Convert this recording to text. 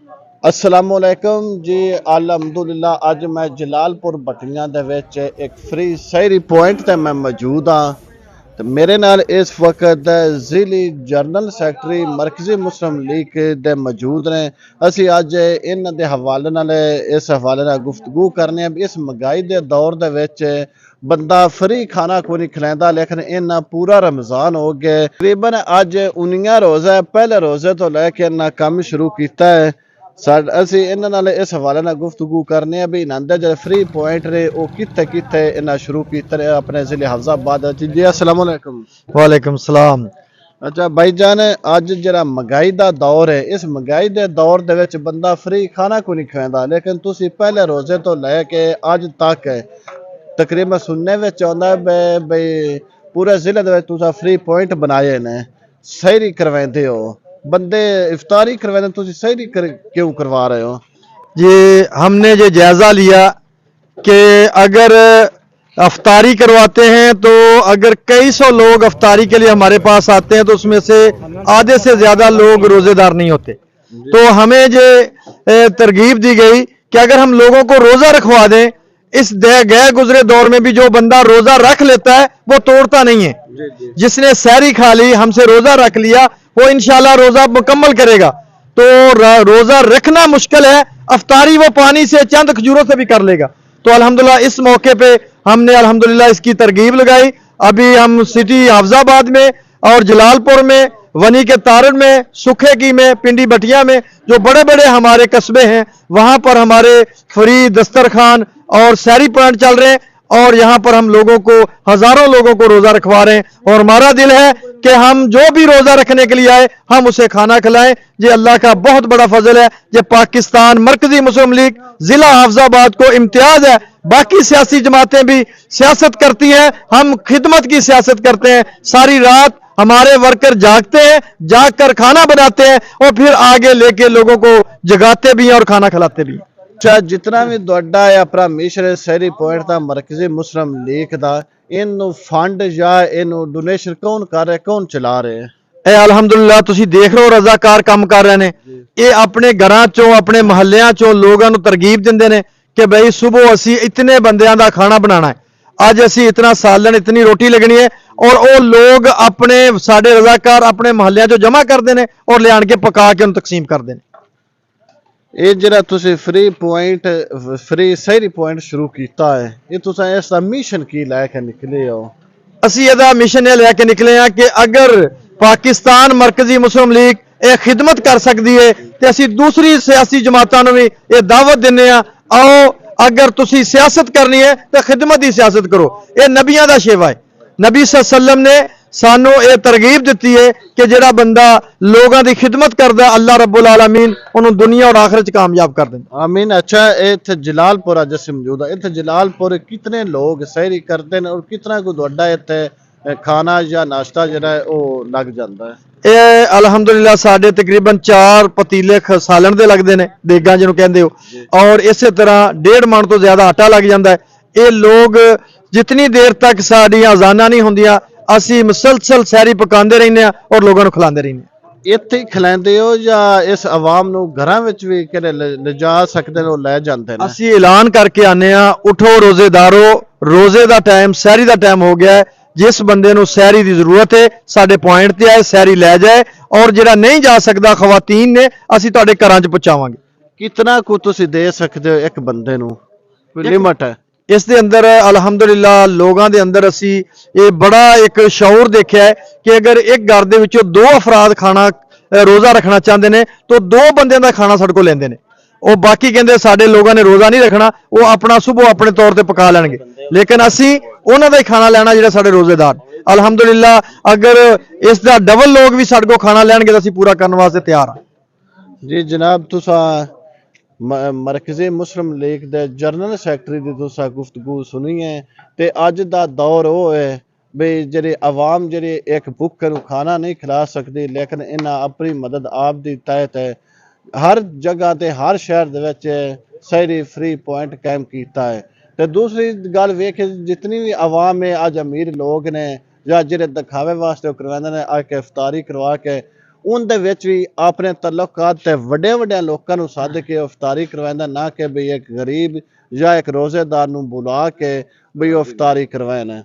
अस्सलामुअलैकुम जी। अलहमदुलिल्लाह अज मैं जलालपुर भट्टियां दे विच एक फ्री सैरी पॉइंट ते मैं मौजूद हाँ। तो मेरे नाल इस वक्त जिली जनरल सैकटरी मरकजी मुस्लिम लीग दे मौजूद ने। असी अज इन्हां दे हवाले नाल इस हवाले नाल गुफ्तगू करने इस महंगाई दे दौर दे विच बंदा फ्री खाना को नहीं खिलांदा, लेकिन इन्ना पूरा रमज़ान हो गया। तकरीबन अज 19 रोज़ा, पहले रोज़े तो लैके इन्ना काम शुरू किया है। असी इन्हां नाल इस हवाले नाल गुफ्तगू करने भी इन्हां दे जो फ्री पॉइंट ने वो कित्थे कित्थे इन्हां शुरू कीते ने अपने जिले हफ्जाबाद। जी अस्सलाम वालेकुम। वालेकुम सलाम। अच्छा भाईजान, अज जरा महंगाई का दौर है, इस महंगाई के दौर दे विच बंदा फ्री खाना को नहीं खांदा, लेकिन तुसी पहले रोजे तो लैके अज तक तकरीबन सुनने में आंदा है बई पूरे जिले दे विच तुसां फ्री पॉइंट बनाए ने, सहरी करवांदे हो, बंदे इफ्तारी करवाते, तुसी सहरी क्यों करवा रहे हो? ये हमने ये जायज़ा लिया कि अगर अफ्तारी करवाते हैं तो अगर कई सौ लोग अफ्तारी के लिए हमारे पास आते हैं तो उसमें से आधे से ज़्यादा लोग रोज़ेदार नहीं होते। तो हमें ये तरगीब दी गई कि अगर हम लोगों को रोज़ा रखवा दें, इस गए गुजरे दौर में भी जो बंदा रोज़ा रख लेता है वो तोड़ता नहीं है। जिसने सहरी खा ली, हमसे रोज़ा रख लिया, वो इंशाल्लाह रोज़ा मुकम्मल करेगा। तो रोज़ा रखना मुश्किल है, अफ्तारी वो पानी से चंद खजूरों से भी कर लेगा। तो अल्हम्दुलिल्लाह इस मौके पे हमने अल्हम्दुलिल्लाह इसकी तरगीब लगाई। अभी हम सिटी हाफजाबाद में और जलालपुर में, वनी के तारन में, सुखेगी में, पिंडी भटिया में, जो बड़े बड़े हमारे कस्बे हैं, वहां पर हमारे फ्री दस्तरखान और सहरी पॉइंट चल रहे हैं और यहाँ पर हम लोगों को, हजारों लोगों को रोजा रखवा रहे हैं। और हमारा दिल है कि हम जो भी रोजा रखने के लिए आए हम उसे खाना खिलाएं। ये अल्लाह का बहुत बड़ा फजल है। ये पाकिस्तान मरकजी मुस्लिम लीग जिला हाफजाबाद को इम्तियाज है। बाकी सियासी जमातें भी सियासत करती हैं, हम खिदमत की सियासत करते हैं। सारी रात हमारे वर्कर जागते हैं, जाग कर खाना बनाते हैं और फिर आगे लेके लोगों को जगाते भी हैं और खाना खिलाते भी हैं। अच्छा, जितना भी ਤੁਹਾਡਾ है अपना मिश्र सहरी पॉइंट का मरकजी मुस्लिम लीग का इनू फंड या इनू डोनेशन कौन कर रहे, कौन चला रहे हैं? अलहमदुलिल्लाह तुसी देख लो रजाकार काम कर रहे ने। ये अपने घरां चों, अपने महल्लियां चों लोगों को तरगीब दिंदे ने कि भाई सुबह असी इतने बंदियां दा खाना बनाना है, अज असी इतना सालन, इतनी रोटी लगनी है। और वो लोग अपने साडे रजाकार अपने महल्लियां चों जमा करते हैं और ले आन के पका के उन्हें तकसीम करते हैं। ये जरा तुसी फ्री पॉइंट, फ्री सहरी पॉइंट शुरू किया है, ये तुसा इसका मिशन की लैके निकले हो? असी यदा मिशन ये लैके निकले हैं कि अगर पाकिस्तान मरकजी मुस्लिम लीग ये खिदमत कर सकती है तो असी दूसरी सियासी जमातों को भी ये दावत देने, आओ अगर तुसी सियासत करनी है तो खिदमत की सियासत करो। ये नबियां दा शेवा है। नबी सल्लल्लाहु अलैहि वसल्लम ने सानू ये तरगीब दी है कि जेड़ा बंदा लोगों की खिदमत करता अल्लाह रब्बुल आलमीन उन्होंने दुनिया और आखिरत कामयाब कर देंगे। आमीन। अच्छा, इतने जलालपुर अज असीं मौजूद है, इतने जलालपुर कितने लोग सहरी करते हैं और कितना को ਤੁਹਾਡਾ इतने खाना या नाश्ता जरा है वो लग जाता है? ये अल्हम्दुलिल्लाह साढ़े तकरीबन 4 पतीले सालन दे लगते हैं, देगा जिन्होंने कहते हो, और इस तरह 1.5 मन तो ज्यादा आटा लग जाता है। ये लोग जितनी देर तक साड़ियां अजाना नहीं होंदियां असी मुसलसल सहरी पकाते रहने और लोगों को खिलाते रहने। इत्थे खिलाते हो या इस आवाम नू घरां विच भी किहड़े ले जा सकते हो, लै जाते हैं? असी ऐलान करके आने, उठो रोजेदारो, रोजे का टाइम, सहरी का टाइम हो गया है, जिस बंदे नू सहरी की जरूरत है साडे पॉइंट ते आए, सहरी लै जाए, और जिहड़ा नहीं जा सकता खवातीन ने असी तुहाडे घरां च पहुंचावांगे। कितना को तुसी दे सकते हो एक बंदे नू, कोई लिमिट है? इस दे अंदर अल्हम्दुलिल्लाह लोगों के अंदर असी ये बड़ा एक शौर देखा है कि अगर एक घर दे विचों 2 अफराद खाना रोजा रखना चाहते हैं तो 2 बंदे का खाना साडे कोल लैंदे ने। और बाकी कहते साडे लोगों ने रोजा नहीं रखना, वो अपना सुबह अपने तौर पर पका लेंगे, लेकिन असी उन्हों का ही खाना लेना जिहड़े साडे रोजेदार। अल्हम्दुलिल्लाह अगर इसका डबल लोग भी साडे को खाना लैणगे तो असी पूरा करने वास्ते तैयार हाँ। जी जनाब, तुसा मरकजी मुस्लिम लीग दे जनरल सैकटरी की तुसा गुफ्तगू सुनी है। ते अज दा दौर वो है बई जेह्ड़ी आवाम जेह्ड़ी एक भुक्खे नू खाना नहीं खिला सकती, लेकिन इन्हां अपनी मदद आप दी तहत हर जगह ते हर शहर दे विच सहरी फ्री पॉइंट कायम कीता है। ते दूसरी गल वेख, जितनी भी आवाम है, अज अमीर लोग ने या जेह्ड़े दिखावे वास्ते करवांदे ने आके इफ्तारी करवा के ਉਹਦੇ ਵਿੱਚ ਵੀ ਆਪਣੇ ਤਲੁਕਾਤ ਤੇ ਵੱਡੇ ਵੱਡੇ ਲੋਕਾਂ ਨੂੰ ਸੱਦ ਕੇ ਇਫਤਾਰੀ ਕਰਵਾਉਂਦਾ, ਨਾ ਕਿ ਵੀ ਇੱਕ ਗਰੀਬ ਜਾਂ ਇੱਕ ਰੋਜ਼ੇਦਾਰ ਨੂੰ ਬੁਲਾ ਕੇ ਵੀ ਉਹ ਇਫਤਾਰੀ ਕਰਵਾਉਣਾ।